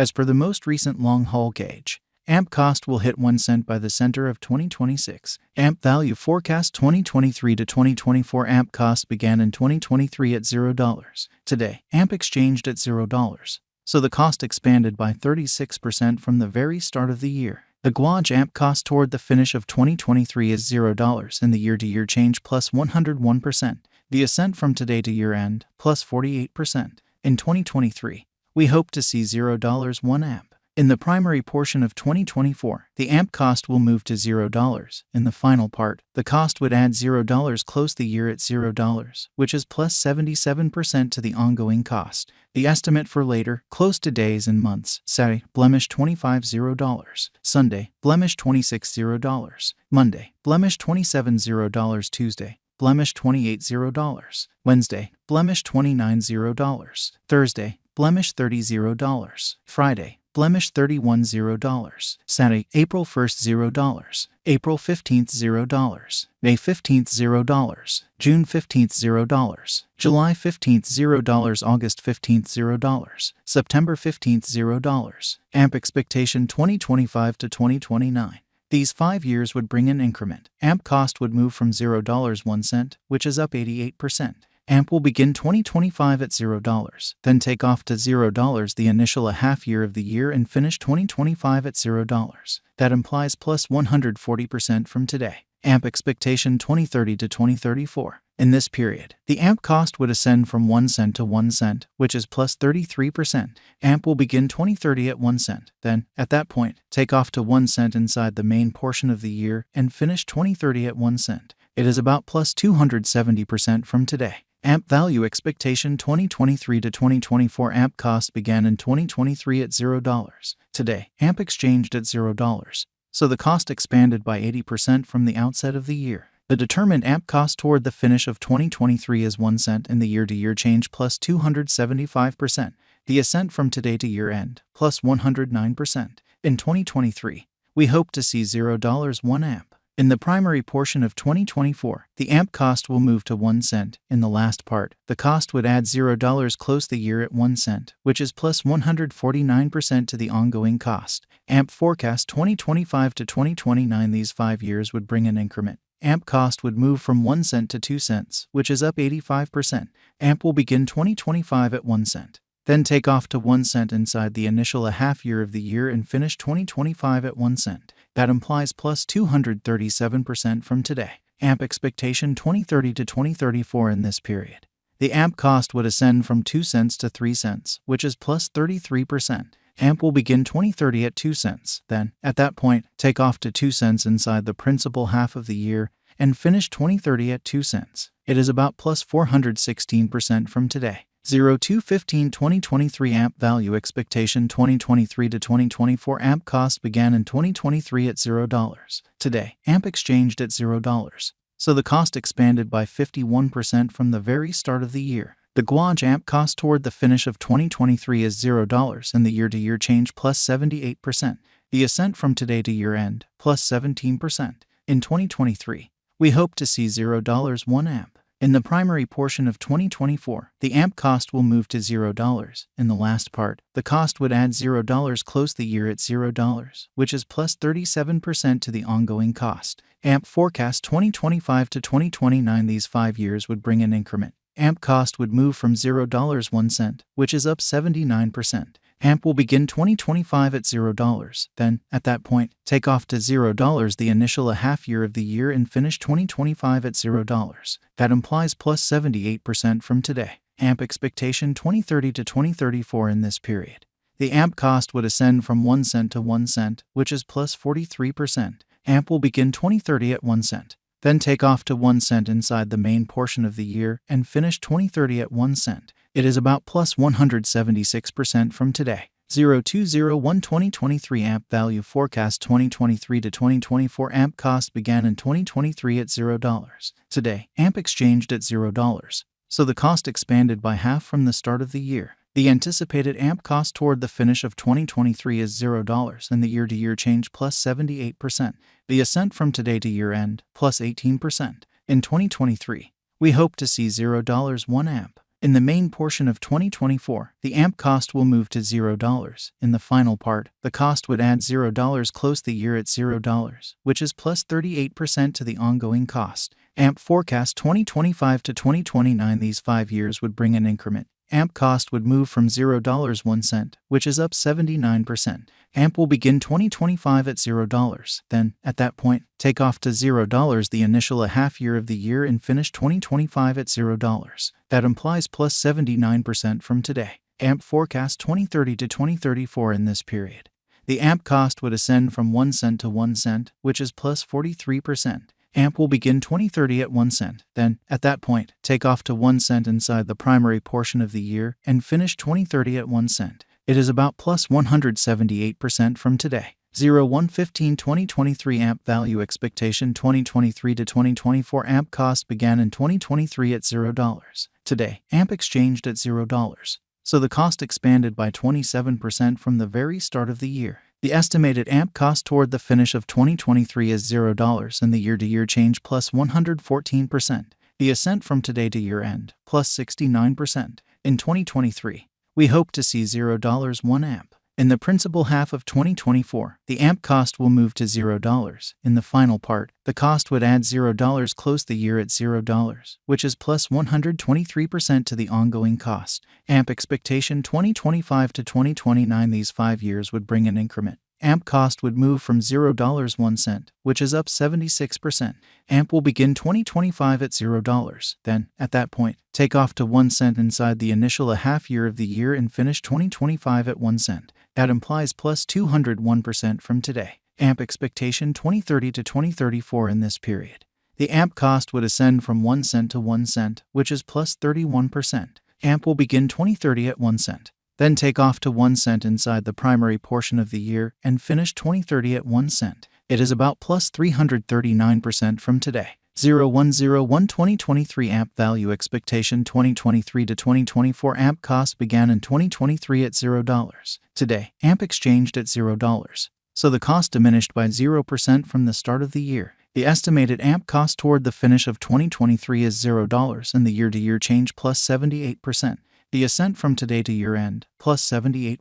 As per the most recent long-haul gauge, AMP cost will hit 1 cent by the center of 2026. AMP value forecast 2023 to 2024. AMP cost began in 2023 at $0. Today, AMP exchanged at $0. So the cost expanded by 36% from the very start of the year. The gauge AMP cost toward the finish of 2023 is $0 in the year-to-year change plus 101%. The ascent from today to year-end plus 48%. In 2023, we hope to see $0 1 AMP. In the primary portion of 2024, the AMP cost will move to $0. In the final part, the cost would add $0 close the year at $0, which is plus 77% to the ongoing cost. The estimate for later, close to days and months: Saturday, blemish 25 $0. Sunday, blemish 26 $0. Monday, blemish 27 $0. Tuesday, blemish 28 $0. Wednesday, blemish 29 $0. Thursday, blemish 30 $0. Friday, blemish 31 $0. Saturday, April 1st $0. April 15th $0. May 15th $0. June 15th $0. July 15th $0. August 15th $0. September 15th $0. AMP expectation 2025 to 2029. These 5 years would bring an increment. AMP cost would move from $0 1 cent, which is up 88%. AMP will begin 2025 at $0, then take off to $0 the initial half year of the year and finish 2025 at $0. That implies plus 140% from today. AMP expectation 2030 to 2034. In this period, the AMP cost would ascend from 1 cent to 1 cent, which is plus 33%. AMP will begin 2030 at 1 cent, then, at that point, take off to 1 cent inside the main portion of the year and finish 2030 at 1 cent. It is about plus 270% from today. AMP value expectation 2023 to 2024. AMP cost began in 2023 at $0. Today, AMP exchanged at $0. So the cost expanded by 80% from the outset of the year. The determined AMP cost toward the finish of 2023 is 1 cent in the year-to-year change plus 275%. The ascent from today to year-end plus 109%. In 2023, we hope to see $0 1 AMP. In the primary portion of 2024, the AMP cost will move to 1 cent. In the last part, the cost would add $0 close the year at 1 cent, which is plus 149% to the ongoing cost. AMP forecast 2025 to 2029. These 5 years would bring an increment. AMP cost would move from 1 cent to 2 cents, which is up 85%. AMP will begin 2025 at 1 cent. Then take off to 1 cent inside the initial half year of the year and finish 2025 at 1 cent. That implies plus 237% from today. AMP expectation 2030 to 2034. In this period, the AMP cost would ascend from 2 cents to 3 cents, which is plus 33%. AMP will begin 2030 at 2 cents, then, at that point, take off to 2 cents inside the principal half of the year and finish 2030 at 2 cents. It is about plus 416% from today. 02/15/2023 AMP value expectation 2023 to 2024. AMP cost began in 2023 at $0. Today, AMP exchanged at $0. So the cost expanded by 51% from the very start of the year. The gauge AMP cost toward the finish of 2023 is $0 in the year-to-year change plus 78%. The ascent from today to year-end plus 17%. In 2023, we hope to see $0 1 AMP. In the primary portion of 2024, the AMP cost will move to $0. In the last part, the cost would add $0 close the year at $0, which is plus 37% to the ongoing cost. AMP forecast 2025 to 2029. These 5 years would bring an increment. AMP cost would move from $0 1 cent, which is up 79%. AMP will begin 2025 at $0, then, at that point, take off to $0 the initial half year of the year and finish 2025 at $0. That implies plus 78% from today. AMP expectation 2030 to 2034. In this period, the AMP cost would ascend from 1 cent to 1 cent, which is plus 43%. AMP will begin 2030 at 1 cent. Then take off to 1 cent inside the main portion of the year and finish 2030 at 1 cent. It is about plus 176% from today. 02/01/2023 AMP value forecast 2023 to 2024. AMP cost began in 2023 at $0. Today, AMP exchanged at $0. So the cost expanded by half from the start of the year. The anticipated AMP cost toward the finish of 2023 is $0 and the year-to-year change plus 78%. The ascent from today to year-end plus 18%. In 2023, we hope to see $0 1 AMP. In the main portion of 2024, the AMP cost will move to $0. In the final part, the cost would add $0, close the year at $0, which is plus 38% to the ongoing cost. AMP forecast 2025 to 2029, these 5 years would bring an increment. AMP cost would move from $0.01, which is up 79%. AMP will begin 2025 at $0. Then, at that point, take off to $0 the initial half year of the year and finish 2025 at $0. That implies plus 79% from today. AMP forecast 2030 to 2034 in this period. The AMP cost would ascend from 1 cent to 1 cent, which is plus 43%. AMP will begin 2030 at 1 cent. Then, at that point, take off to 1 cent inside the primary portion of the year and finish 2030 at 1 cent. It is about plus 178% from today. 0115 2023 AMP value expectation 2023 to 2024 AMP cost began in 2023 at $0. Today, AMP exchanged at $0. So the cost expanded by 27% from the very start of the year. The estimated AMP cost toward the finish of 2023 is $0 and the year-to-year change plus 114%. The ascent from today to year-end plus 69%. In 2023, we hope to see $0 1 AMP. In the principal half of 2024, the AMP cost will move to $0. In the final part, the cost would add $0, close the year at $0, which is plus 123% to the ongoing cost. AMP expectation 2025 to 2029, these 5 years would bring an increment. AMP cost would move from $0 1 cent, which is up 76%. AMP will begin 2025 at $0. Then, at that point, take off to 1 cent inside the initial half year of the year and finish 2025 at 1 cent. That implies plus 201% from today. AMP expectation 2030 to 2034 in this period. The AMP cost would ascend from 1 cent to 1 cent, which is plus 31%. AMP will begin 2030 at 1 cent. Then take off to 1 cent inside the primary portion of the year and finish 2030 at 1 cent. It is about plus 339% from today. 0101 2023 AMP value expectation 2023 to 2024 AMP cost began in 2023 at $0. Today, AMP exchanged at $0. So the cost diminished by 0% from the start of the year. The estimated AMP cost toward the finish of 2023 is $0 and the year-to-year change plus 78%. The ascent from today to year-end plus 78%.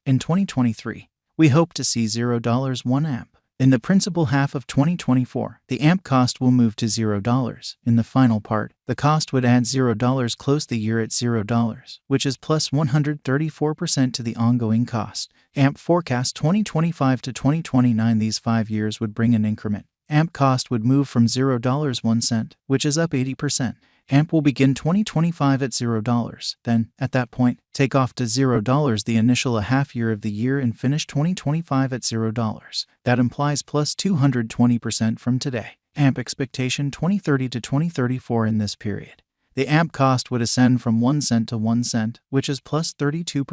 In 2023, we hope to see $0 1 AMP. In the principal half of 2024, the AMP cost will move to $0. In the final part, the cost would add $0, close the year at $0, which is plus 134% to the ongoing cost. AMP forecast 2025 to 2029, these 5 years would bring an increment. AMP cost would move from $0 1 cent, which is up 80%. AMP will begin 2025 at $0. Then, at that point, take off to $0 the initial half year of the year and finish 2025 at $0. That implies plus 220% from today. AMP expectation 2030 to 2034 in this period. The AMP cost would ascend from 1 cent to 1 cent, which is plus 32%.